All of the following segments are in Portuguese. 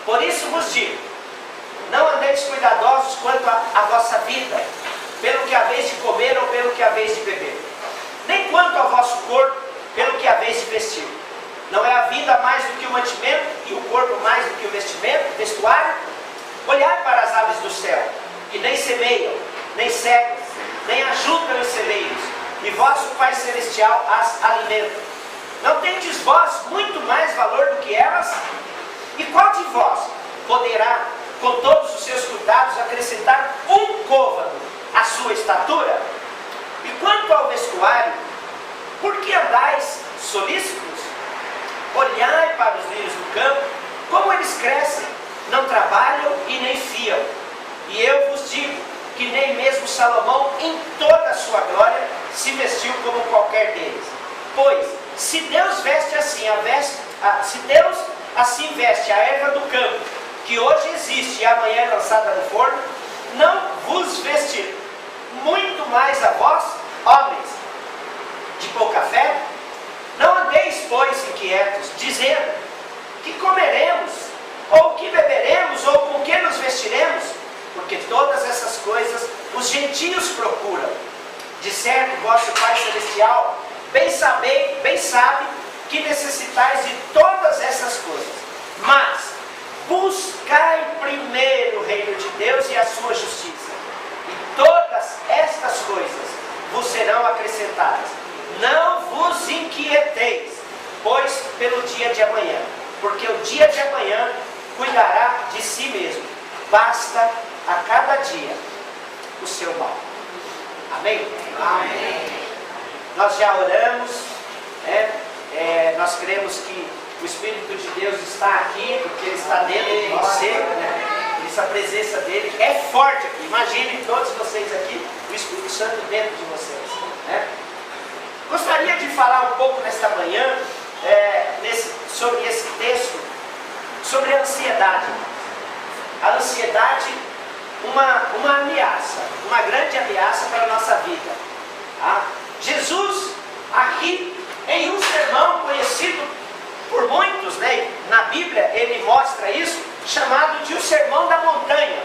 Por isso vos digo, não andeis cuidadosos quanto à vossa vida, pelo que haveis de comer ou pelo que haveis de beber, nem quanto ao vosso corpo, pelo que haveis de vestir. Não é a vida mais do que o mantimento, e o corpo mais do que o vestuário? Olhai para as aves do céu, que nem semeiam, nem cegam, nem ajuntam em celeiros, e vosso Pai Celestial as alimenta. Não tendes vós muito mais valor do que elas? E qual de vós poderá, com todos os seus cuidados, acrescentar um côvado à sua estatura? E quanto ao vestuário, por que andais solícitos? Olhai para os lírios do campo, como eles crescem, não trabalham e nem fiam. E eu vos digo que nem mesmo Salomão, em toda a sua glória, se vestiu como qualquer deles. Pois, se Deus veste assim se Deus assim veste a erva do campo, que hoje existe e amanhã é lançada no forno, não vos vestir muito mais a vós, homens de pouca fé? Não andeis, pois, inquietos, dizendo: que comeremos, ou que beberemos, ou com que nos vestiremos? Porque todas essas coisas os gentios procuram. De certo, vosso Pai Celestial bem sabe que necessitais de todas essas coisas. Mas buscai primeiro o reino de Deus e a sua justiça, e todas estas coisas vos serão acrescentadas. Não vos inquieteis, pois, pelo dia de amanhã, porque o dia de amanhã cuidará de si mesmo. Basta a cada dia o seu mal. Amém? Amém. Nós já oramos, nós cremos que o Espírito de Deus está aqui, porque Ele está dentro de você, essa presença dEle é forte aqui. Imaginem todos vocês aqui, o Espírito Santo dentro de vocês. Gostaria de falar um pouco nesta manhã sobre esse texto, sobre a ansiedade. A ansiedade, uma ameaça, uma grande ameaça para a nossa vida. Jesus, aqui, em um sermão conhecido por muitos, na Bíblia ele mostra isso, chamado de o Sermão da Montanha,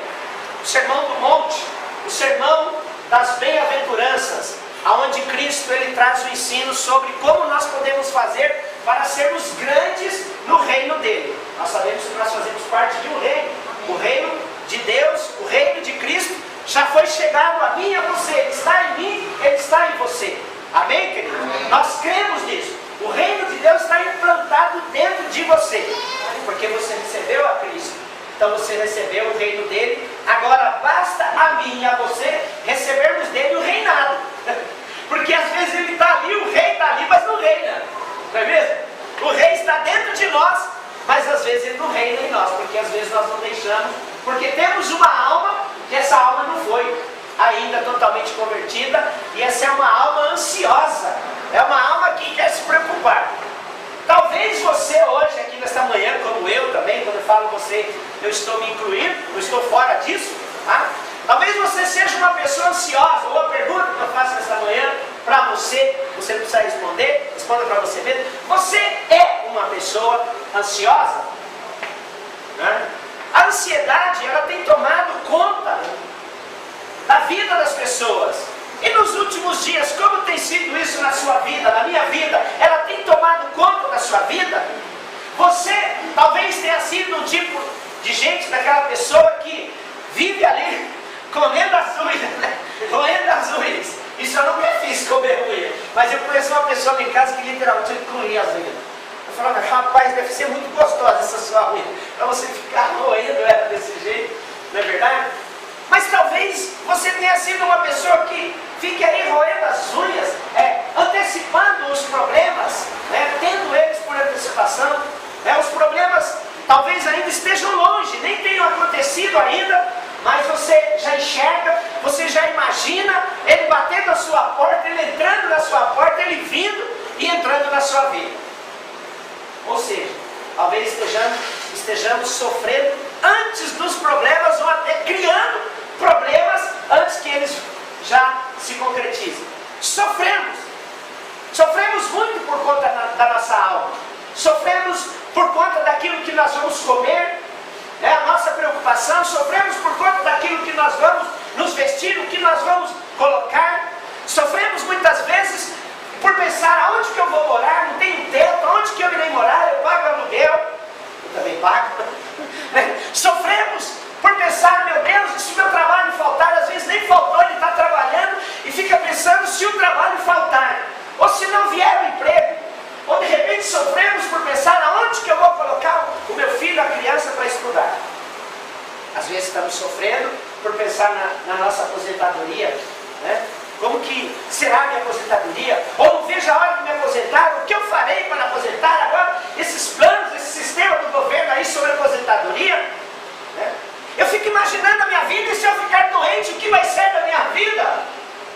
o Sermão do Monte, o Sermão das Bem-aventuranças, aonde Cristo ele traz o ensino sobre como nós podemos fazer para sermos grandes no reino dele. Nós sabemos que nós fazemos parte de um reino, o reino de Deus, o reino de Cristo já foi chegado a mim e a você. Ele está em mim, Ele está em você. Amém, querido? Amém. Nós cremos nisso. O reino de Deus está implantado dentro de você, porque você recebeu a Cristo. Então você recebeu o reino dele. Agora basta a mim e a você recebermos dele o reinado. Porque às vezes ele está ali, o rei está ali, mas não reina. Não é mesmo? O rei está dentro de nós, mas às vezes ele não reina em nós, porque às vezes nós não deixamos, porque temos uma alma, que essa alma não foi ainda totalmente convertida, e essa é uma alma ansiosa, é uma alma que quer se preocupar. Talvez você hoje, aqui nesta manhã, como eu também, quando eu falo você, eu estou me incluindo, eu estou fora disso, talvez você seja uma pessoa ansiosa. Ou a pergunta que eu faço nesta manhã para você não precisa responder, responda para você mesmo. Você é uma pessoa ansiosa? A ansiedade, ela tem tomado conta da vida das pessoas. E nos últimos dias, como tem sido isso na sua vida, na minha vida? Ela tem tomado conta da sua vida? Você talvez tenha sido um tipo de gente, daquela pessoa que vive ali comendo as unhas, roendo as unhas. Isso eu nunca fiz, comer unha. Mas eu conheço uma pessoa em casa que literalmente roía as unhas. Eu falava: rapaz, deve ser muito gostosa essa sua unha, para você ficar roendo ela desse jeito, não é verdade? Mas talvez você tenha sido uma pessoa que fique aí roendo as unhas, antecipando os problemas, tendo eles por antecipação. Os problemas talvez ainda estejam longe, nem tenham acontecido ainda, mas você já enxerga, você já imagina ele batendo a sua porta, ele entrando na sua porta, ele vindo e entrando na sua vida. Ou seja, talvez estejamos sofrendo antes dos problemas, ou até criando problemas antes que eles já se concretizem. Sofremos muito por conta da nossa alma, sofremos por conta daquilo que nós vamos comer, alimentação, sofremos por conta daquilo que nós vamos nos vestir, o que nós vamos colocar. Sofremos muitas vezes por pensar aonde que eu vou morar, não tenho teto, aonde que eu irei morar, eu pago aluguel, eu também pago. Sofremos por pensar, meu Deus, se o meu trabalho faltar, às vezes nem faltou, ele está trabalhando e fica pensando se o trabalho faltar, ou se não vier o emprego, ou de repente sofremos por pensar aonde que eu vou colocar o meu filho, a criança para estudar. Às vezes estamos sofrendo por pensar na nossa aposentadoria, né? Como que será a minha aposentadoria? Ou não vejo a hora de me aposentar, o que eu farei para aposentar agora? Esses planos, esse sistema do governo aí sobre a aposentadoria, né? Eu fico imaginando a minha vida e se eu ficar doente, o que vai ser da minha vida?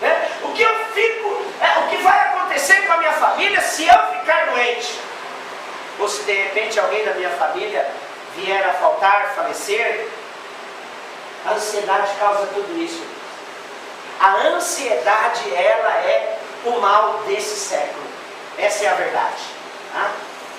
Né? O que vai acontecer com a minha família se eu ficar doente? Ou se de repente alguém da minha família vier a faltar, falecer? A ansiedade causa tudo isso. A ansiedade, ela é o mal desse século. Essa é a verdade. Tá?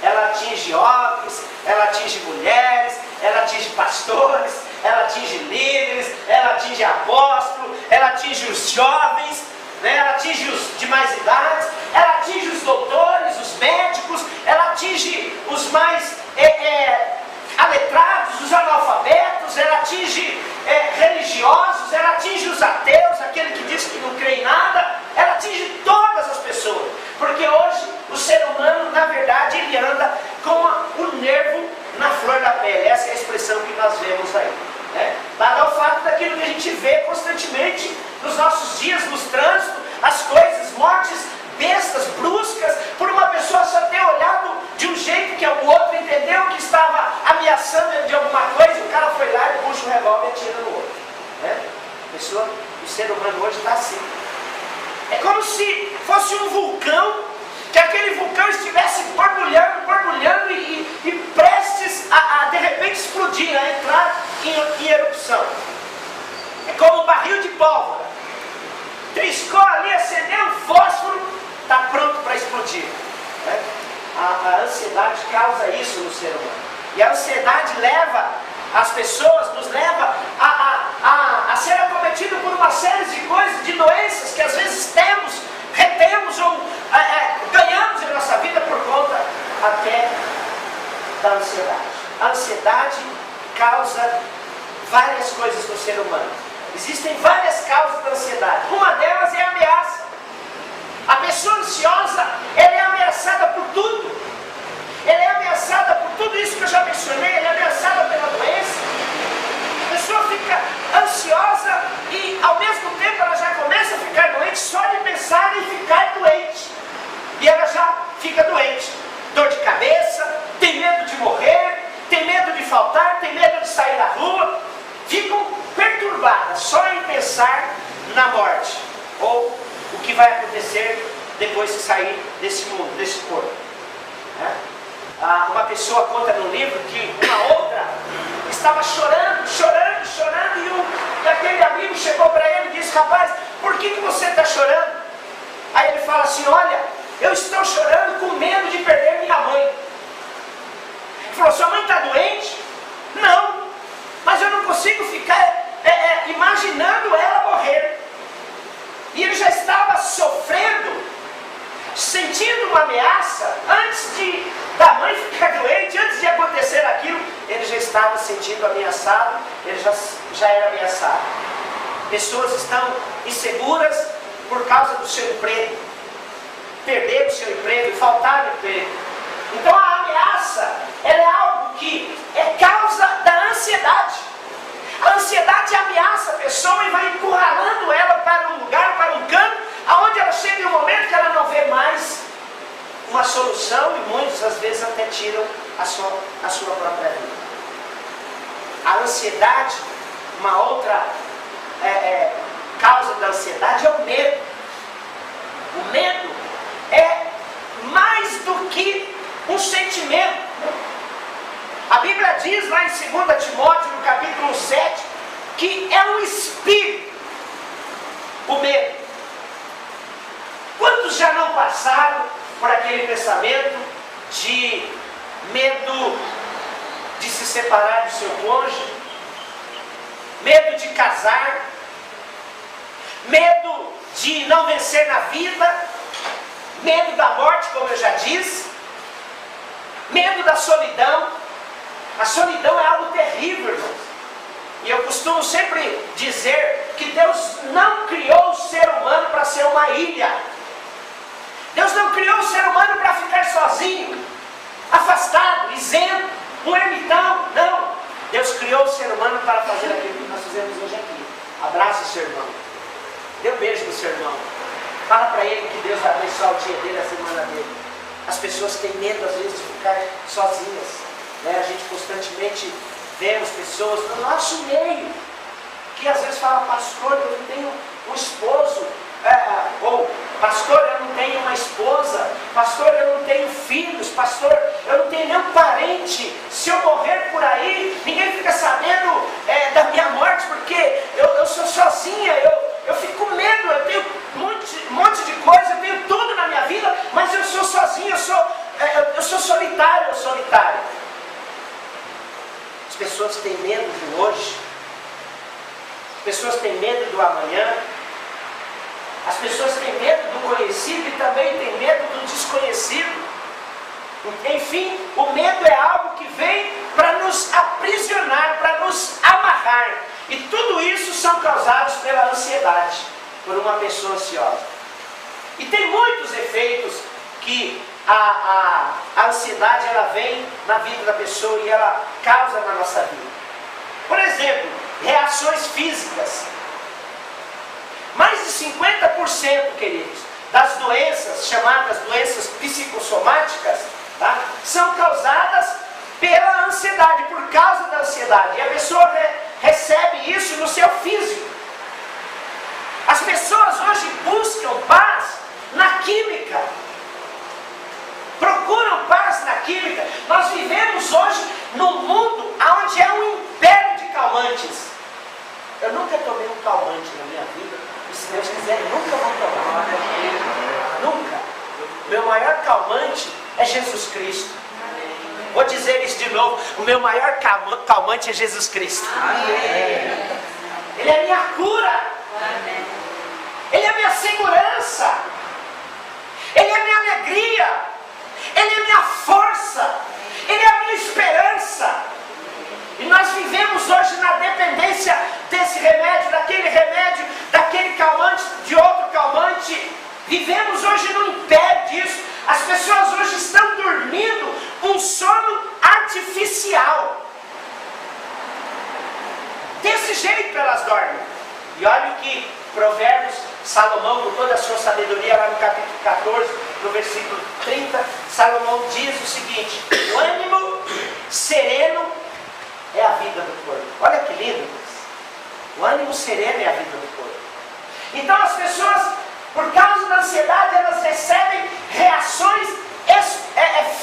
Ela atinge homens, ela atinge mulheres, ela atinge pastores, ela atinge líderes, ela atinge apóstolos, ela atinge os jovens, né? Ela atinge os de mais idades, ela atinge os doutores, os médicos, ela atinge os mais aletrados, os analfabetos, ela atinge religiosos, ela atinge os ateus, aquele que diz que não crê em nada, ela atinge todas as pessoas, porque hoje o ser humano, na verdade, ele anda com o nervo na flor da pele. Essa é a expressão que nós vemos aí, né? Dado ao fato daquilo que a gente vê constantemente nos nossos dias, nos trânsitos, as coisas, mortes bestas, bruscas, por uma pessoa só ter olhado de um jeito que o outro entendeu que estava ameaçando ele de alguma coisa, e o cara foi lá e puxa o revólver e atira no outro, né? O ser humano hoje está assim. É como se fosse um vulcão, que aquele vulcão estivesse borbulhando, borbulhando e prestes a de repente explodir, a entrar em erupção. É como um barril de pólvora. Triscou ali, acendeu um fósforo, está pronto para explodir, né? A ansiedade causa isso no ser humano. E a ansiedade leva as pessoas, nos leva a ser acometido por uma série de coisas, de doenças que às vezes retemos ou ganhamos em nossa vida por conta até da ansiedade. A ansiedade causa várias coisas no ser humano. Existem várias causas da ansiedade. Uma delas é a ameaça. A pessoa ansiosa, ela é ameaçada por tudo. Ela é ameaçada por tudo isso que eu já mencionei. Ela é ameaçada pela doença. A pessoa fica ansiosa e ao mesmo tempo ela já começa a ficar doente só de pensar em ficar doente. E ela já fica doente. Dor de cabeça, tem medo de morrer, tem medo de faltar, tem medo de sair da rua. Ficam perturbadas só em pensar na morte, ou o que vai acontecer depois de sair desse mundo, desse corpo, né? Uma pessoa conta no livro que uma outra estava chorando, e aquele amigo chegou para ele e disse: rapaz, por que você está chorando? Aí ele fala assim: olha, eu estou chorando com medo de perder minha mãe. Ele falou: sua mãe está doente? Não, mas eu não consigo ficar imaginando ela morrer. E ele já estava sofrendo, sentindo uma ameaça, antes da mãe ficar doente, antes de acontecer aquilo, ele já estava sentindo ameaçado, ele já era ameaçado. Pessoas estão inseguras por causa do seu emprego, perder o seu emprego e faltar o emprego. Então a ameaça, ela é algo que é causa da ansiedade. A ansiedade ameaça a pessoa e vai encurralando ela para um lugar, para um canto, aonde ela chega em um momento que ela não vê mais uma solução, e muitos às vezes até tiram a sua própria vida. A ansiedade, uma outra causa da ansiedade é o medo. O medo é mais do que um sentimento. A Bíblia diz lá em 2 Timóteo, no capítulo 7, que é um espírito, o medo. Quantos já não passaram por aquele pensamento de medo de se separar do seu cônjuge, medo de casar, medo de não vencer na vida, medo da morte, como eu já disse, medo da solidão. A solidão é algo terrível, irmãos. E eu costumo sempre dizer que Deus não criou o ser humano para ser uma ilha. Deus não criou o ser humano para ficar sozinho, afastado, isento, um ermitão. Não. Deus criou o ser humano para fazer aquilo que nós fizemos hoje aqui. Abraça o seu irmão. Dê um beijo no seu irmão. Fala para ele que Deus vai abençoar o dia dele, a semana dele. As pessoas têm medo às vezes de ficar sozinhas, né? A gente constantemente vemos pessoas no nosso meio que às vezes falam: pastor, eu não tenho um esposo, ou pastor, eu não tenho uma esposa, pastor, eu não tenho filhos, pastor, eu não tenho nenhum parente. Se eu morrer por aí, ninguém fica sabendo da minha morte, porque eu sou sozinha, eu fico com medo, eu tenho um monte de coisa, eu tenho tudo na minha vida, mas eu sou sozinho, eu sou solitário, As pessoas têm medo do hoje, as pessoas têm medo do amanhã, as pessoas têm medo do conhecido e também têm medo do desconhecido. Enfim, o medo é algo que vem para nos aprisionar, para nos amarrar. E tudo isso são causados pela ansiedade, por uma pessoa ansiosa. E tem muitos efeitos que a ansiedade ela vem na vida da pessoa e ela causa na nossa vida. Por exemplo, reações físicas. Mais de 50%, queridos, das doenças, chamadas doenças psicossomáticas, tá, são causadas pela ansiedade, por causa da ansiedade. E a pessoa recebe isso no seu físico. As pessoas hoje buscam paz na química. Procuram paz na química. Nós vivemos hoje num mundo onde é um império de calmantes. Eu nunca tomei um calmante na minha vida. E se Deus quiser, nunca vou tomar. Nunca. Meu maior calmante é Jesus Cristo. Vou dizer isso de novo. O meu maior calmante é Jesus Cristo. Ele é minha cura. Ele é minha segurança. Ele é minha alegria. Ele é minha força. Ele é a minha esperança. E nós vivemos hoje na dependência desse remédio, daquele calmante, de outro calmante. Vivemos hoje no império disso. As pessoas hoje estão dormindo um sono artificial. Desse jeito elas dormem. E olha o que Provérbios, Salomão, com toda a sua sabedoria, lá no capítulo 14, no versículo 30, Salomão diz o seguinte: o ânimo sereno é a vida do corpo. Olha que lindo isso. O ânimo sereno é a vida do corpo. Então as pessoas, por causa da ansiedade, elas recebem reações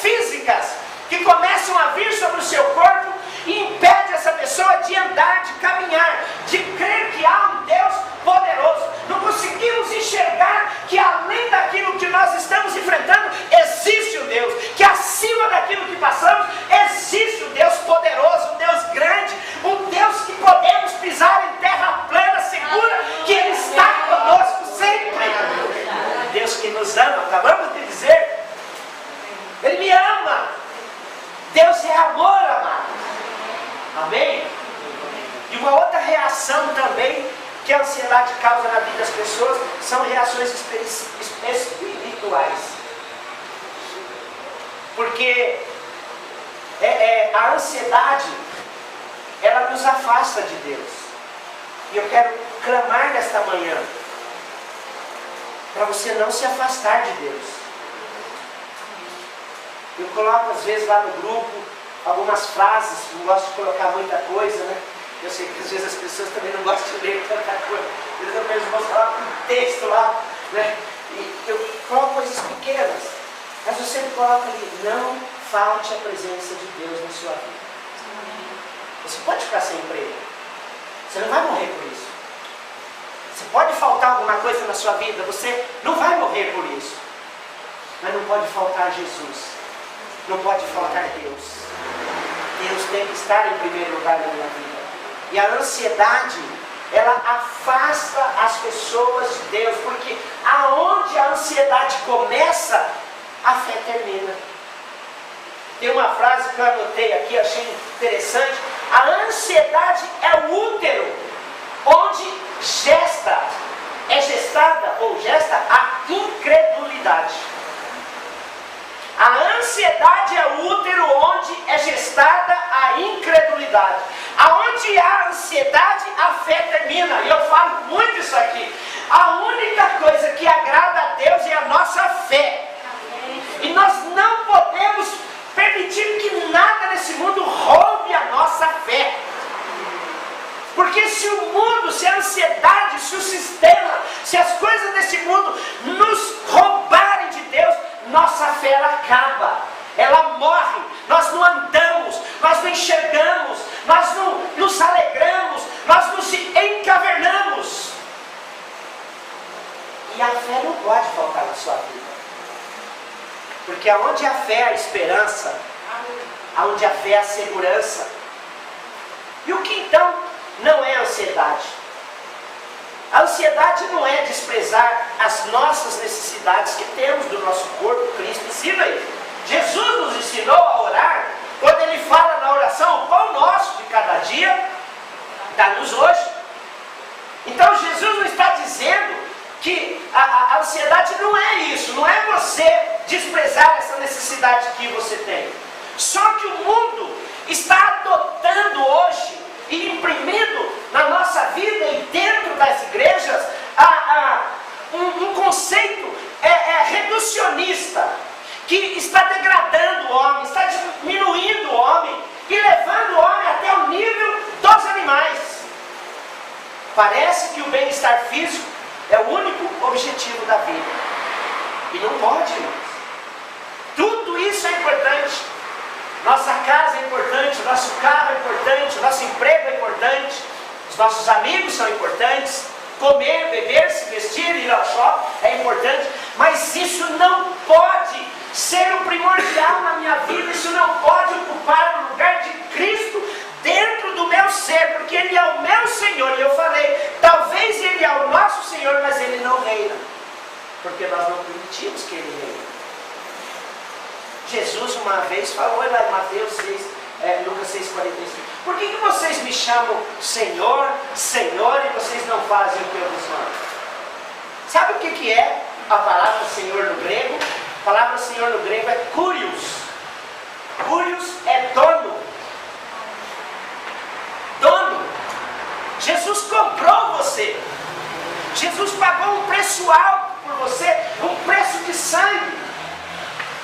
físicas que começam a vir sobre o seu corpo e impede essa pessoa de andar, de caminhar, de crer que há um Deus poderoso. Não conseguimos enxergar que além daquilo que nós estamos enfrentando, existe um Deus, que acima daquilo que passamos, existe um Deus poderoso, um Deus grande, um Deus que podemos pisar em terra plana, segura, que Ele está conosco sempre. Deus que nos ama, acabamos de dizer, Ele me ama. Deus é amor, amado. Amém? E uma outra reação também que a ansiedade causa na vida das pessoas são reações espirituais. Porque a ansiedade, ela nos afasta de Deus. E eu quero clamar nesta manhã para você não se afastar de Deus. Eu coloco às vezes lá no grupo algumas frases, não gosto de colocar muita coisa, né? Eu sei que às vezes as pessoas também não gostam de ler tanta coisa. Às vezes eu mesmo vou falar um texto lá, né? E eu coloco coisas pequenas, mas eu sempre coloco ali: não falte a presença de Deus na sua vida. Você pode ficar sem emprego, você não vai morrer por isso. Você pode faltar alguma coisa na sua vida, você não vai morrer por isso. Mas não pode faltar Jesus. Não pode faltar Deus. Deus tem que estar em primeiro lugar na minha vida. E a ansiedade, ela afasta as pessoas de Deus, porque aonde a ansiedade começa, a fé termina. Tem uma frase que eu anotei aqui, achei interessante. A ansiedade é o útero onde é gestada ou gesta a incredulidade. A ansiedade é o útero onde é gestada a incredulidade. Aonde há ansiedade, a fé termina. E eu falo muito isso aqui. A única coisa que agrada a Deus é a nossa fé. E nós não podemos permitir que nada nesse mundo roube a nossa fé. Porque se o mundo, se a ansiedade, se o sistema, se as coisas desse mundo nos roubarem de Deus, nossa fé ela acaba, ela morre, nós não andamos, nós não enxergamos, nós não nos alegramos, nós nos encavernamos. E a fé não pode faltar na sua vida. Porque aonde a fé é a esperança, aonde a fé é a segurança. E o que então não é ansiedade? A ansiedade não é desprezar as nossas necessidades que temos do nosso corpo. Cristo ensina isso. Jesus nos ensinou a orar, quando Ele fala na oração, o pão nosso de cada dia, dá-nos hoje. Então Jesus não está dizendo que a ansiedade não é isso, não é você desprezar essa necessidade que você tem. Só que o mundo está adotando hoje e imprimindo na nossa vida e dentro das igrejas um conceito reducionista, que está degradando o homem, está diminuindo o homem e levando o homem até o nível dos animais. Parece que o bem-estar físico é o único objetivo da vida. E não pode, irmãos. Tudo isso é importante. Nossa casa é importante, nosso carro é importante, nosso emprego é importante, os nossos amigos são importantes, comer, beber, se vestir, ir ao shopping é importante, mas isso não pode ser o primordial na minha vida, isso não pode ocupar o lugar de Cristo dentro do meu ser, porque Ele é o meu Senhor. E eu falei, talvez Ele é o nosso Senhor, mas Ele não reina, porque nós não permitimos que Ele reine. Jesus uma vez falou lá em Mateus 6, Lucas 6,45, por que vocês me chamam Senhor, Senhor, e vocês não fazem o que eu vos mando? Sabe o que é a palavra Senhor no grego? A palavra Senhor no grego é Kurios. Kurios é dono. Dono. Jesus comprou você. Jesus pagou um preço alto por você, um preço de sangue.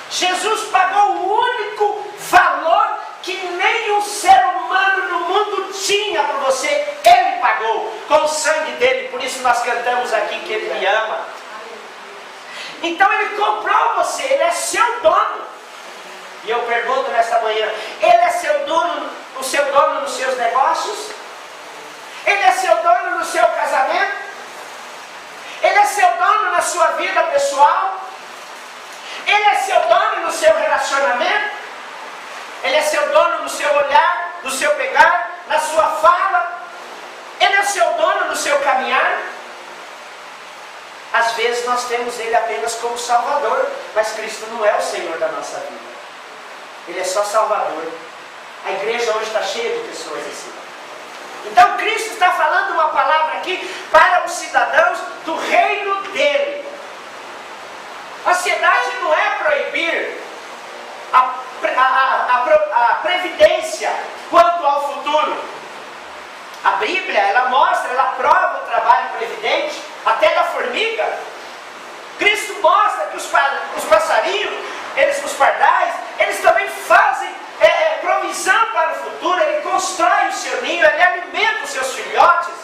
Jesus pagou o único valor que nenhum ser humano no mundo tinha por você. Ele pagou com o sangue dele. Por isso nós cantamos aqui que Ele me ama. Então Ele comprou você. Ele é seu dono. E eu pergunto nesta manhã, Ele é seu dono, o seu dono nos seus negócios? Ele é seu dono no seu casamento? Ele é seu dono na sua vida pessoal? Ele é seu dono no seu relacionamento? Ele é seu dono no seu olhar, no seu pegar, na sua fala? Ele é seu dono no seu caminhar? Às vezes nós temos Ele apenas como Salvador, mas Cristo não é o Senhor da nossa vida. Ele é só Salvador. A igreja hoje está cheia de pessoas assim. Então Cristo está falando uma palavra aqui para os cidadãos do reino dele. Ansiedade não é proibir a previdência quanto ao futuro. A Bíblia, ela mostra, ela prova o trabalho previdente, até da formiga. Cristo mostra que os passarinhos, os pardais, eles também fazem provisão para o futuro. Ele constrói o seu ninho, ele alimenta os seus filhotes.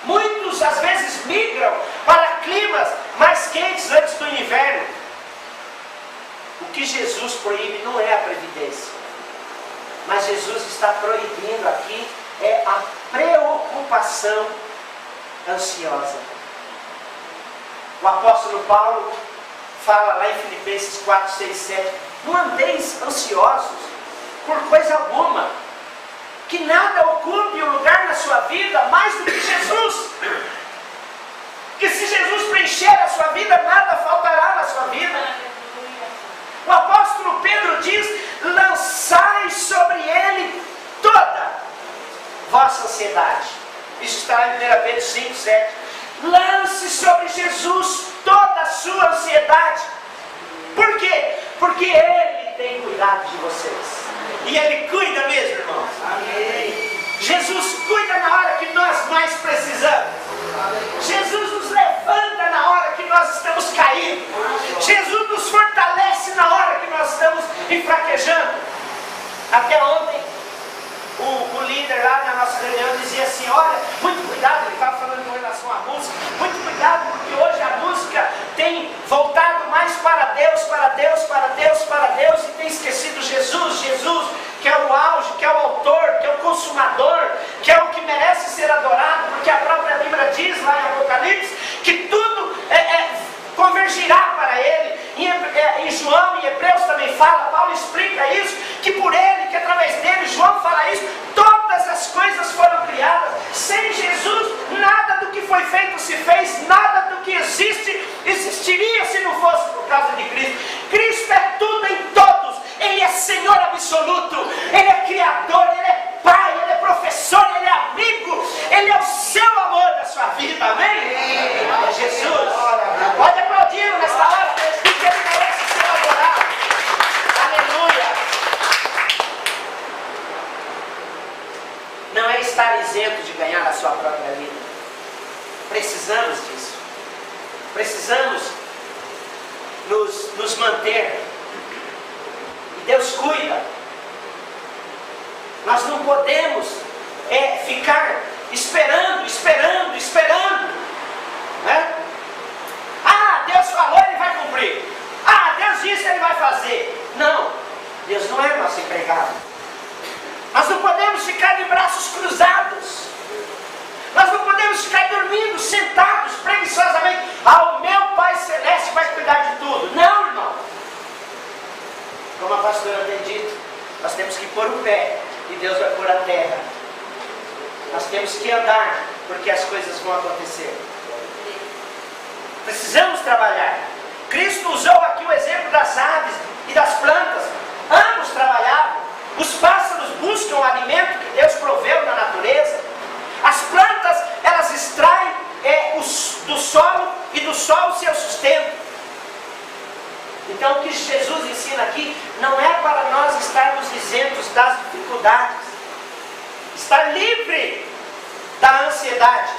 Muitos às vezes migram para climas mais quentes antes do inverno. O que Jesus proíbe não é a previdência, mas Jesus está proibindo aqui a preocupação ansiosa. O apóstolo Paulo fala lá em Filipenses 4, 6, 7, não andeis ansiosos por coisa alguma, que nada ocupe o lugar sua vida mais do que Jesus. Que se Jesus preencher a sua vida, nada faltará na sua vida. O apóstolo Pedro diz: lançai sobre ele toda vossa ansiedade. Isso está em 1 Pedro 5, 7. Lance sobre Jesus toda a sua ansiedade. Por quê? Porque Ele tem cuidado de vocês. E Ele cuida mesmo, irmãos. Amém. Jesus cuida na hora que nós mais precisamos. Jesus nos levanta na hora que nós estamos caindo. Jesus nos fortalece na hora que nós estamos enfraquejando. Até ontem, o líder lá na nossa reunião dizia assim: olha, muito cuidado, ele estava falando com relação à música, muito cuidado, porque hoje a música tem voltado mais para Deus, para Deus, para Deus, para Deus, e tem esquecido Jesus, que é o auge, que é o autor, que é o consumador, que é o que merece ser adorado, porque a própria Bíblia diz lá em Apocalipse que tudo convergirá para Ele. Em João e Hebreus também fala, Paulo explica isso, que por Ele, que através dele, João fala isso, todas as coisas foram criadas. Sem Jesus, nada do que foi feito se fez, nada do que existe existiria se não fosse por causa de Cristo. Cristo é tudo em todos, Ele é Senhor absoluto, Ele é Criador, Ele é Pai, Ele é professor, Ele é amigo, Ele é o seu amor da sua vida, amém? É Jesus. Pode aplaudir nesta hora, porque Ele merece ser adorado. Aleluia. Não é estar isento de ganhar a sua própria vida. Precisamos disso. Precisamos nos manter. E Deus cuida. Nós não podemos ficar esperando. Né? Ah, Deus falou, Ele vai cumprir. Ah, Deus disse, Ele vai fazer. Não, Deus não é nosso empregado. Nós não podemos ficar de braços cruzados. Nós não podemos ficar dormindo, sentados, preguiçosamente. Ah, o meu Pai Celeste vai cuidar de tudo. Não, irmão. Como a pastora tem dito, nós temos que pôr o pé e Deus vai pôr a terra. Nós temos que andar, porque as coisas vão acontecer. Precisamos trabalhar. Cristo usou aqui o exemplo das aves e das plantas. Ambos trabalhavam. Os pássaros buscam o alimento que Deus proveu na natureza. As plantas, elas extraem do solo e do sol o seu sustento. Então o que Jesus ensina aqui não é para nós estarmos isentos das dificuldades. Estar livre da ansiedade.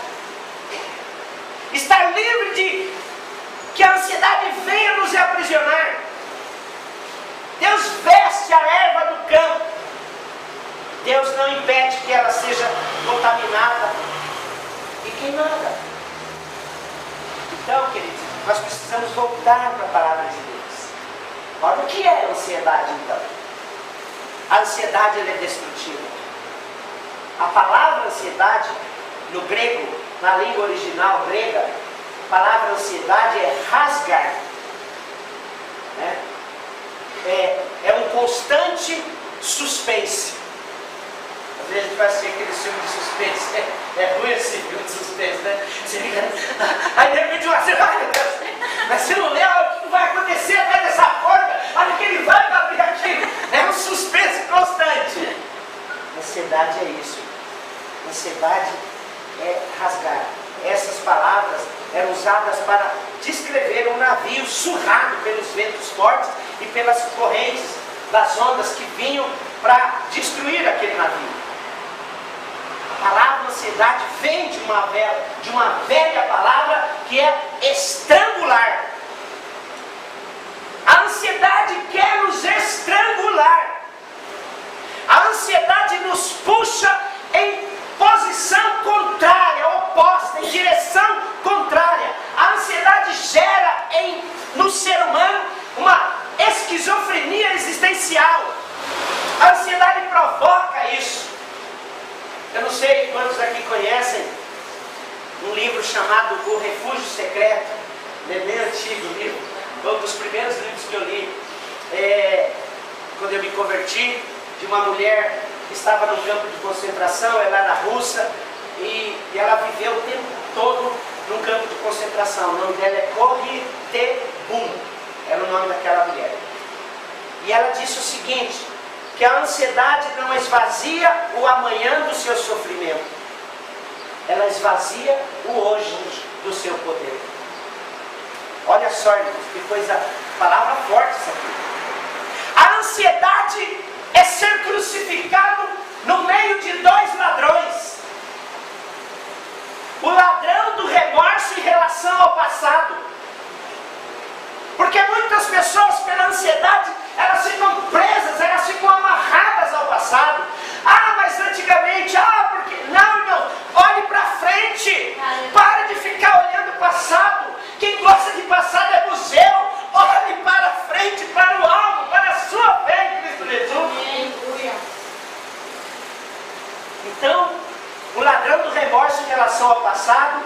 Estar livre de que a ansiedade venha nos aprisionar. Deus veste a erva do campo. Deus não impede que ela seja contaminada e queimada. Então, queridos, nós precisamos voltar para a palavra de Deus. Olha, o que é ansiedade, então? A ansiedade, ela é destrutiva. A palavra ansiedade, no grego, na língua original grega, a palavra ansiedade é rasgar. Né? É um constante suspense. Às vezes a gente vai assistir aquele filme de suspense. É ruim esse filme de suspense, né? Você fica... Aí de repente você vai, meu Deus, mas você não lembra o que vai acontecer atrás dessa porta? Olha que ele vai abrir aquilo. É um suspense constante. Ansiedade é isso. Ansiedade é rasgar. Essas palavras eram usadas para descrever um navio surrado pelos ventos fortes e pelas correntes das ondas que vinham para destruir aquele navio. A palavra ansiedade vem de uma velha palavra que é estrangular. A ansiedade quer nos estrangular. A ansiedade nos puxa em posição contrária, oposta, em direção contrária. A ansiedade gera no ser humano uma esquizofrenia existencial. A ansiedade provoca isso. Eu não sei quantos aqui conhecem um livro chamado O Refúgio Secreto. É bem antigo o livro. Foi um dos primeiros livros que eu li quando eu me converti, de uma mulher que estava num campo de concentração. Ela era russa e ela viveu o tempo todo num campo de concentração. O nome dela é Corrie ten Boom, era o nome daquela mulher. E ela disse o seguinte, que a ansiedade não esvazia o amanhã do seu sofrimento, ela esvazia o hoje do seu poder. Olha só, irmãos, que coisa, palavra forte isso aqui. A ansiedade é ser crucificado no meio de dois ladrões. O ladrão do remorso em relação ao passado. Porque muitas pessoas, pela ansiedade, elas ficam presas, elas ficam amarradas ao passado. Ah, mas antigamente, porque... Não, irmão, olhe para frente. Pare de ficar olhando o passado. Quem gosta de passado é museu. Olhe para frente, para o alvo, para a sua fé em Cristo Jesus. Então, o ladrão do remorso em relação ao passado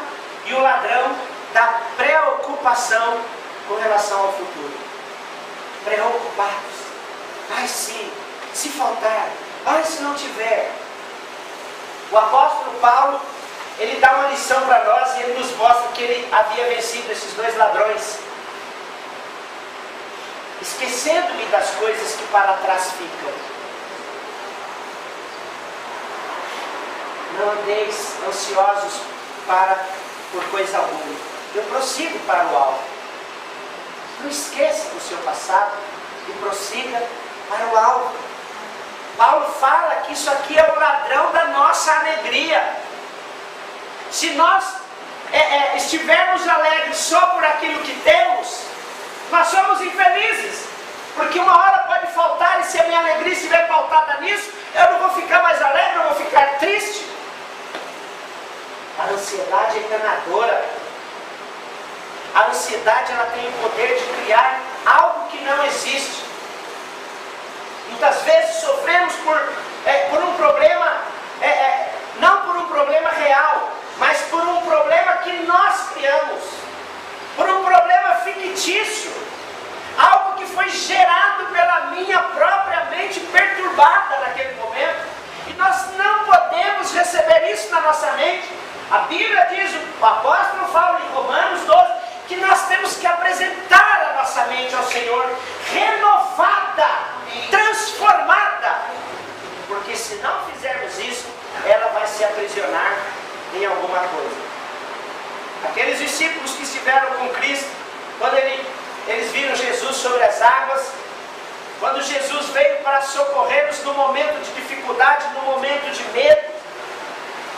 e o ladrão da preocupação com relação ao futuro. Preocupados. Ai, se faltar. Ai, se não tiver. O apóstolo Paulo, ele dá uma lição para nós e ele nos mostra que ele havia vencido esses dois ladrões. Esquecendo-me das coisas que para trás ficam. Não andeis ansiosos por coisa alguma. Eu prossigo para o alvo. Não esqueça do seu passado e prossiga para o alvo. Paulo fala que isso aqui é o ladrão da nossa alegria. Se nós estivermos alegres só por aquilo que temos, nós somos infelizes. Porque uma hora pode faltar e se a minha alegria estiver pautada nisso, eu não vou ficar mais alegre, eu vou ficar triste. A ansiedade é enganadora. A ansiedade, ela tem o poder de criar algo que não existe. Muitas vezes sofremos por um problema, não por um problema real, mas por um problema que nós criamos, por um problema fictício, algo que foi gerado pela minha própria mente perturbada naquele momento, e nós não podemos receber isso na nossa mente. A Bíblia diz, o apóstolo fala em Romanos 12, que nós temos que apresentar a nossa mente ao Senhor, renovada, transformada, porque se não fizermos isso, ela vai se aprisionar em alguma coisa. Aqueles discípulos que estiveram com Cristo, quando eles viram Jesus sobre as águas, quando Jesus veio para socorrê-los no momento de dificuldade, no momento de medo,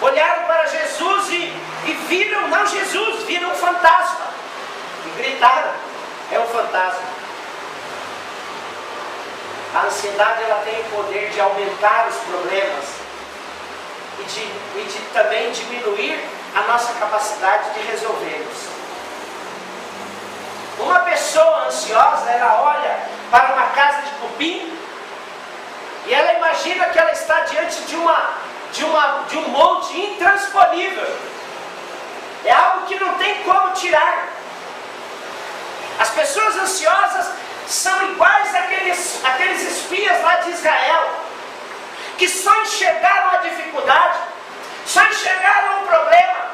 olharam para Jesus e viram, não Jesus, viram um fantasma. E gritaram, é um fantasma. A ansiedade, ela tem o poder de aumentar os problemas e de também diminuir a nossa capacidade de resolvê-los. Uma pessoa ansiosa, ela olha para uma casa de cupim e ela imagina que ela está diante de um monte intransponível. É algo que não tem como tirar. As pessoas ansiosas são iguais àqueles espias lá de Israel, que só enxergaram a dificuldade, só enxergaram o problema,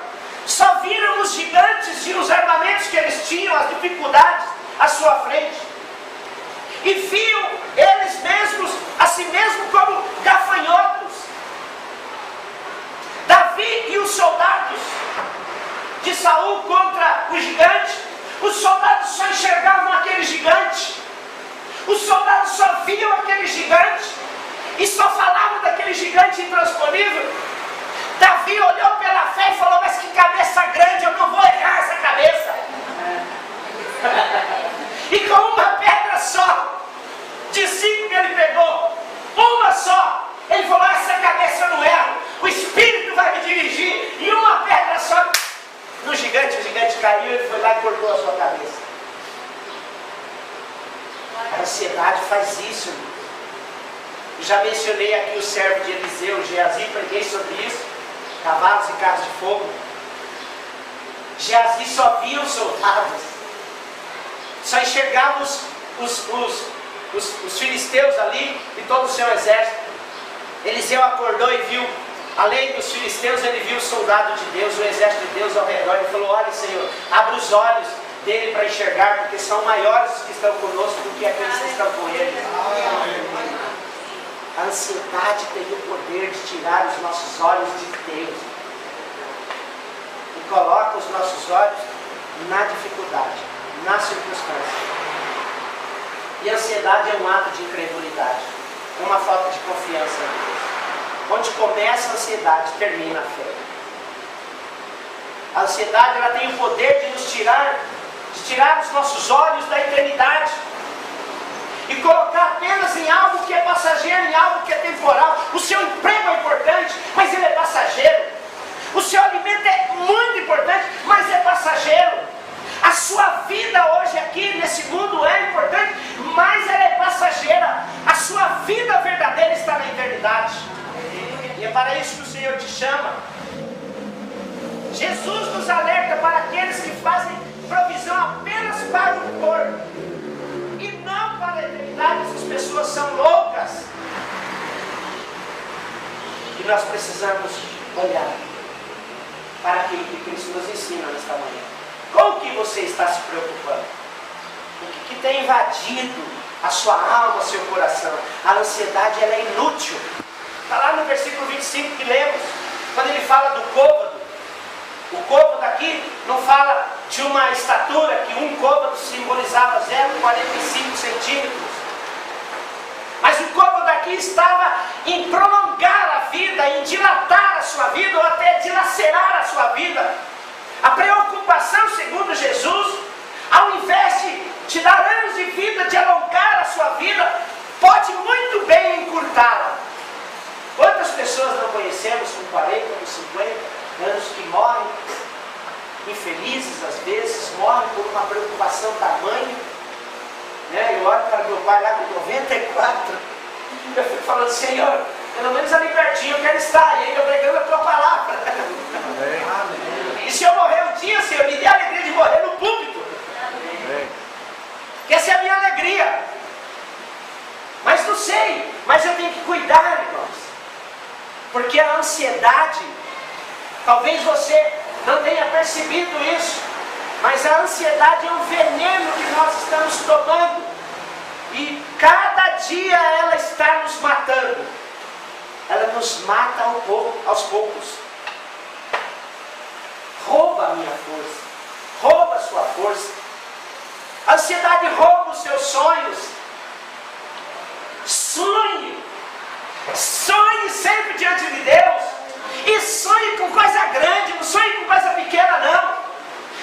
só viram os gigantes e os armamentos que eles tinham, as dificuldades à sua frente, e viam eles mesmos, a si mesmos, como gafanhotos. Davi e os soldados de Saul contra o gigante, os soldados só enxergavam aquele gigante, os soldados só viam aquele gigante e só falavam daquele gigante intransponível. Davi olhou pela fé e falou, mas que cabeça grande, eu não vou errar essa cabeça. E com uma pedra só, de 5 que ele pegou, uma só, ele falou, essa cabeça eu não erro, o Espírito vai me dirigir, e uma pedra só no gigante, o gigante caiu, ele foi lá e cortou a sua cabeça. A ansiedade faz isso, irmão. Já mencionei aqui o servo de Eliseu, Geazi, preguei sobre isso, cavalos e carros de fogo. Geazi só via os soldados, só enxergava os filisteus ali e todo o seu exército. Eliseu acordou e viu além dos filisteus, ele viu o soldado de Deus, o exército de Deus ao redor. Ele falou: olha, Senhor, abra os olhos dele para enxergar, porque são maiores os que estão conosco do que aqueles que estão com ele. A ansiedade tem o poder de tirar os nossos olhos de Deus e coloca os nossos olhos na dificuldade, na circunstância. E a ansiedade é um ato de incredulidade, uma falta de confiança em Deus. Onde começa a ansiedade, termina a fé. A ansiedade, ela tem o poder de nos tirar os nossos olhos da eternidade e colocar apenas em algo que é passageiro, em algo que é temporal. O seu emprego é importante, mas ele é passageiro. O seu alimento é muito importante, mas é passageiro. A sua vida hoje aqui nesse mundo é importante, mas ela é passageira. A sua vida verdadeira está na eternidade. E é para isso que o Senhor te chama. Jesus nos alerta para aqueles que fazem provisão apenas para o corpo e não para a eternidade. Essas pessoas são loucas. E nós precisamos olhar para aquilo que Cristo nos ensina nesta manhã. Com o que você está se preocupando? O que tem invadido a sua alma, o seu coração? A ansiedade, ela é inútil. Está lá no versículo 25 que lemos, quando ele fala do côvado. O côvado aqui não fala de uma estatura, que um côvado simbolizava 0,45 centímetros. Mas o côvado aqui estava em prolongar a vida, em dilatar a sua vida, ou até dilacerar a sua vida. A preocupação, segundo Jesus, ao invés de te dar anos de vida, de alongar a sua vida, pode muito bem encurtá-la. Quantas pessoas não conhecemos com 40, com 50 anos que morrem, infelizes às vezes, morrem por uma preocupação tamanha. Eu olho para meu pai lá com 94, eu fico falando: Senhor, pelo menos ali pertinho eu quero estar, e aí eu pregando a tua palavra. Amém. E se eu morrer um dia, Senhor, me dê a alegria de morrer no púlpito. Que essa é a minha alegria. Mas não sei, mas eu tenho que cuidar, irmãos. Porque a ansiedade, talvez você não tenha percebido isso, mas a ansiedade é um veneno que nós estamos tomando. E cada dia ela está nos matando. Ela nos mata aos poucos. Rouba a minha força. Rouba a sua força. A ansiedade rouba os seus sonhos. Sonhe. Sonhe sempre diante de Deus. E sonhe com coisa grande. Não sonhe com coisa pequena, não.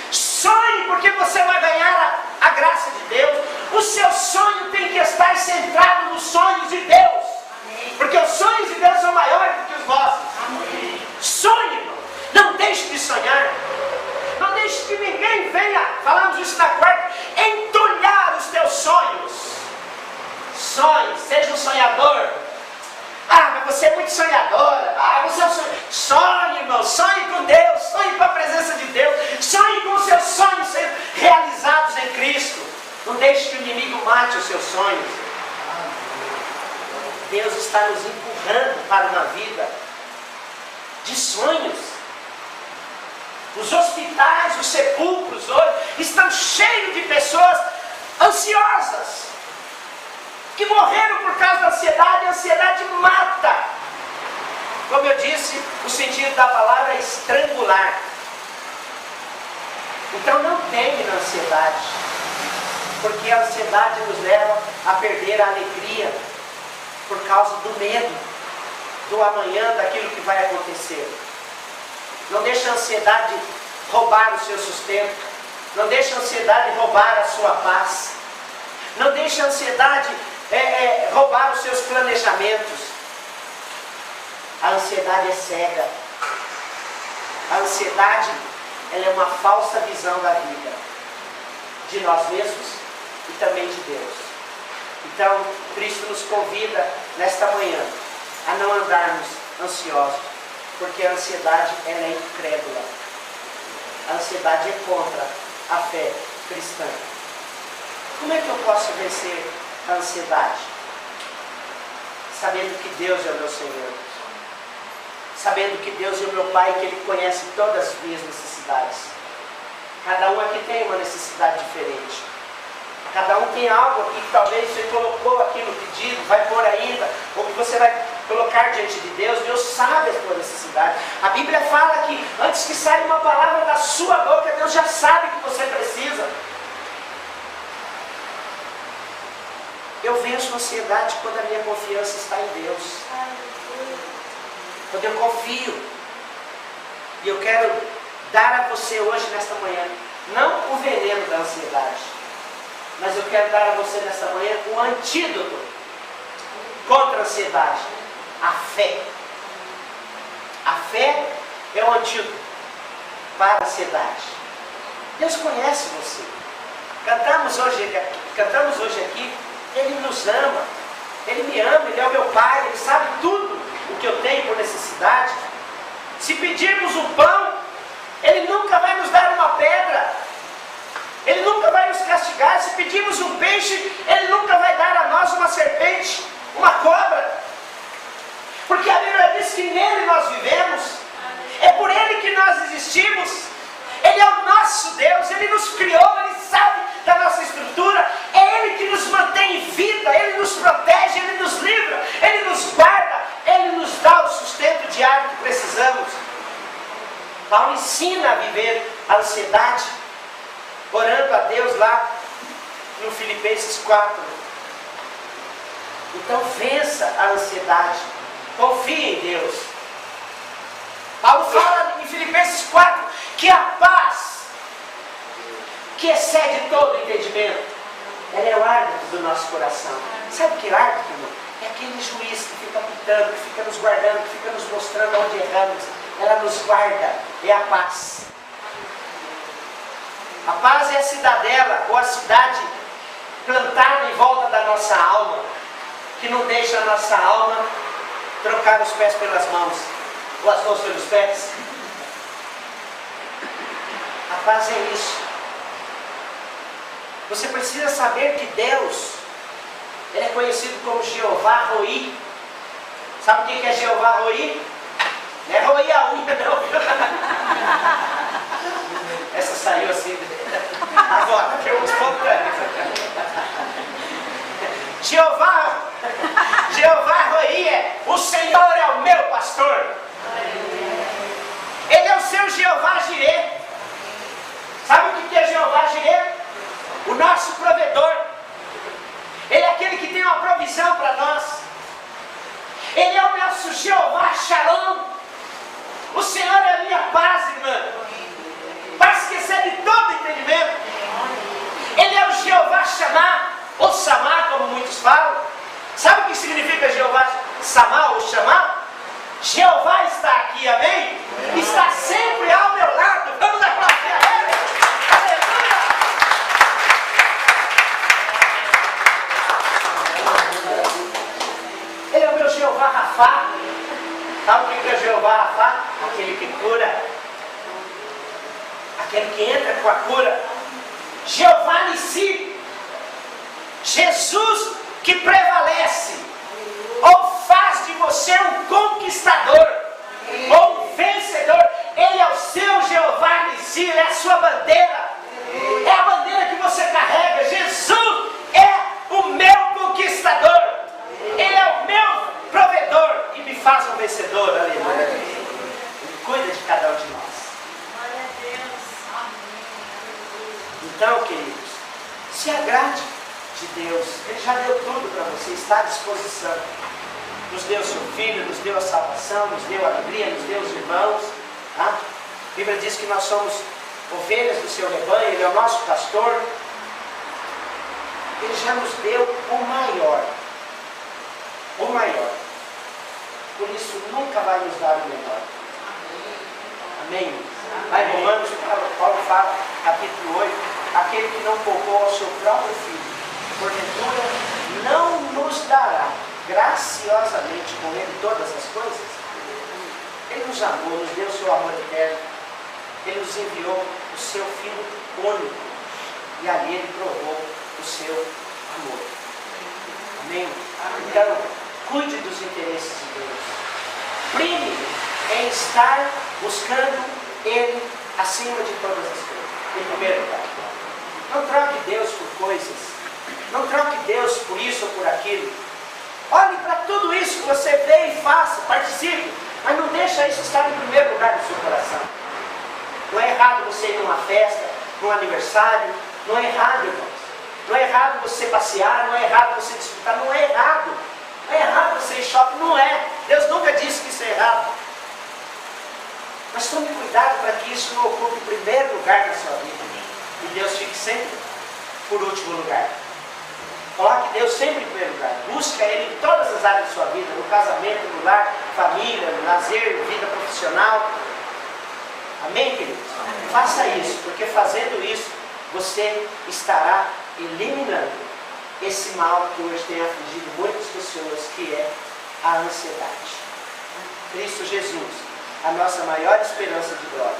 Sonhe porque você vai ganhar a graça de Deus. O seu sonho tem que estar centrado nos sonhos de Deus. Amém. Porque os sonhos de Deus são maiores do que os nossos. Amém. Sonhe, irmão. Não deixe de sonhar. Não deixe que ninguém venha, falamos isso na quarta, entulhar os teus sonhos. Sonhe, seja um sonhador. Mas você é muito sonhadora. Você é um sonhador. Sonhe, irmão. Sonhe com Deus. Sonhe com a presença de Deus. Sonhe com os seus sonhos sendo realizados em Cristo. Não deixe que o inimigo mate os seus sonhos. Deus está nos empurrando para uma vida de sonhos. Os hospitais, os sepulcros hoje estão cheios de pessoas ansiosas, que morreram por causa da ansiedade. A ansiedade mata. Como eu disse, o sentido da palavra é estrangular. Então não teme na ansiedade, porque a ansiedade nos leva a perder a alegria por causa do medo do amanhã, daquilo que vai acontecer. Não deixe a ansiedade roubar o seu sustento. Não deixe a ansiedade roubar a sua paz. Não deixe a ansiedade roubar os seus planejamentos. A ansiedade é cega. A ansiedade, ela é uma falsa visão da vida, de nós mesmos e também de Deus. Então, Cristo nos convida nesta manhã a não andarmos ansiosos, porque a ansiedade, ela é incrédula. A ansiedade é contra a fé cristã. Como é que eu posso vencer a ansiedade? Sabendo que Deus é o meu Senhor. sabendo que Deus é o meu Pai, que Ele conhece todas as minhas necessidades. Cada um aqui tem uma necessidade diferente. Cada um tem algo aqui que talvez você colocou aqui no pedido, vai pôr ainda, ou que você vai colocar diante de Deus. Deus sabe a tua necessidade. A Bíblia fala que antes que saia uma palavra da sua boca, Deus já sabe o que você precisa. Eu venço a ansiedade quando a minha confiança está em Deus. Quando eu confio. E eu quero dar a você hoje, nesta manhã, não o veneno da ansiedade, mas eu quero dar a você nesta manhã o antídoto contra a ansiedade. A fé. A fé é o antídoto para a ansiedade. Deus conhece você. Cantamos hoje aqui. Ele nos ama. Ele me ama. Ele é o meu Pai. Ele sabe tudo o que eu tenho por necessidade. Se pedirmos um pão, Ele nunca vai nos dar uma pedra. Ele nunca vai nos castigar. Se pedirmos um peixe, Ele nunca vai dar a nós uma serpente, uma cobra. Porque a Bíblia diz que nele nós vivemos. É por Ele que nós existimos. Ele é o nosso Deus. Ele nos criou. Ele sabe da nossa estrutura. É Ele que nos mantém em vida. Ele nos protege. Ele nos livra. Ele nos guarda. Ele nos dá o sustento diário que precisamos. Paulo ensina a viver a ansiedade, orando a Deus lá no Filipenses 4. Então vença a ansiedade. Confie em Deus. Paulo fala em Filipenses 4 que a paz, que excede todo entendimento, ela é o árbitro do nosso coração. Sabe o que é árbitro, irmão? É aquele juiz que fica apitando, que fica nos guardando, que fica nos mostrando onde erramos. Ela nos guarda. É a paz. A paz é a cidadela, ou a cidade plantada em volta da nossa alma, que não deixa a nossa alma trocar os pés pelas mãos, ou as mãos pelos pés. A paz é isso. Você precisa saber que Deus, Ele é conhecido como Jeová Roi. Sabe o que é Jeová Roi? Não é roer a unha, não. Essa saiu assim. Agora, que eu espontâneo. Jeová Roi é: o Senhor é o meu pastor. Ele é o seu Jeová Jirê. Sabe o que é Jeová Jirê? O nosso provedor. Ele é aquele que tem uma provisão para nós. Ele é o nosso Jeová Shalom. O Senhor é a minha paz, irmã. Paz que excede todo entendimento. Ele é o Jeová Shammah, ou Samá, como muitos falam. Sabe o que significa Jeová Samá ou Shammah? Jeová está aqui, amém? Está sempre ao meu lado. Vamos aplaudir a Ele. Aleluia. Ele é o meu Jeová Rafá. Sabe o que é Jeová Rafá? Aquele que cura. Aquele que entra com a cura. Jeová Nissi. Jesus que prevalece. Ou faz de você um conquistador. Ou um vencedor. Ele é o seu Jeová Nissi. Ele é a sua bandeira. É a bandeira que você carrega. Jesus é o meu conquistador. Ele é o meu provedor e me faz um vencedor. Aleluia. Ele cuida de cada um de nós. Então, queridos, se agrade de Deus. Ele já deu tudo para você, está à disposição. Nos deu seu Filho, nos deu a salvação, nos deu a alegria, nos deu os irmãos. Tá? A Bíblia diz que nós somos ovelhas do seu rebanho. Ele é o nosso pastor. Ele já nos deu o maior. O maior. Por isso nunca vai nos dar o menor. Amém? Lá em Romanos, Paulo fala, capítulo 8, aquele que não poupou ao seu próprio filho, porventura não nos dará graciosamente com ele todas as coisas? Ele nos amou, nos deu o seu amor eterno. Ele nos enviou o seu Filho único. E ali ele provou o seu amor. Amém? Então, cuide dos interesses de Deus. Prime em estar buscando Ele acima de todas as coisas, em primeiro lugar. Não troque Deus por coisas, não troque Deus por isso ou por aquilo. Olhe para tudo isso que você vê e faça, participe, mas não deixa isso estar em primeiro lugar no seu coração. Não é errado você ir numa festa, num aniversário, não é errado, irmãos. Não é errado você passear, não é errado você disfrutar, não é errado. Não é errado você ir shopping, não é. Deus nunca disse que isso é errado. Mas tome cuidado para que isso não ocupe o primeiro lugar na sua vida. E Deus fique sempre por último lugar. Coloque Deus sempre em primeiro lugar. Busque Ele em todas as áreas da sua vida, no casamento, no lar, família, no lazer, vida profissional. Amém, queridos? Amém. Faça isso, porque fazendo isso, você estará eliminando esse mal que hoje tem afligido muitas pessoas, que é a ansiedade. Cristo Jesus, a nossa maior esperança de glória.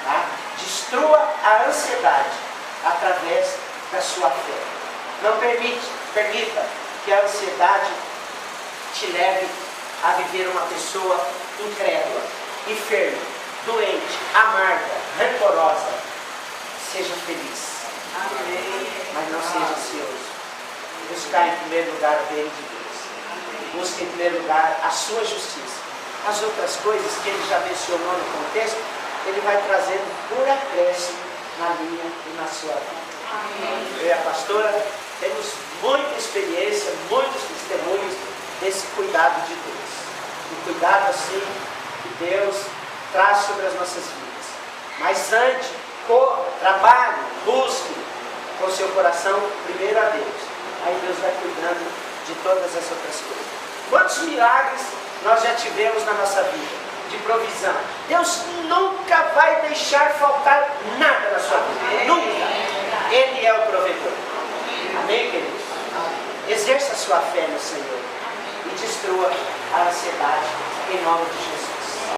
Tá? Destrua a ansiedade através da sua fé. Não permita que a ansiedade te leve a viver uma pessoa incrédula, enferma, doente, amarga, rancorosa. Seja feliz. Amém. Mas não seja ansioso. Buscar em primeiro lugar o reino de Deus. Busque em primeiro lugar a sua justiça. As outras coisas que ele já mencionou no contexto, ele vai trazendo por acréscimo na minha e na sua vida. Amém. Eu e a pastora temos muita experiência, muitos testemunhos desse cuidado de Deus. O cuidado assim que Deus traz sobre as nossas vidas. Mas antes, corra, trabalhe, busque com seu coração primeiro a Deus. Aí Deus vai cuidando de todas as outras coisas. Quantos milagres nós já tivemos na nossa vida de provisão? Deus nunca vai deixar faltar nada na sua vida. Nunca. Ele é o provedor. Amém, queridos? Exerça a sua fé no Senhor e destrua a ansiedade em nome de Jesus.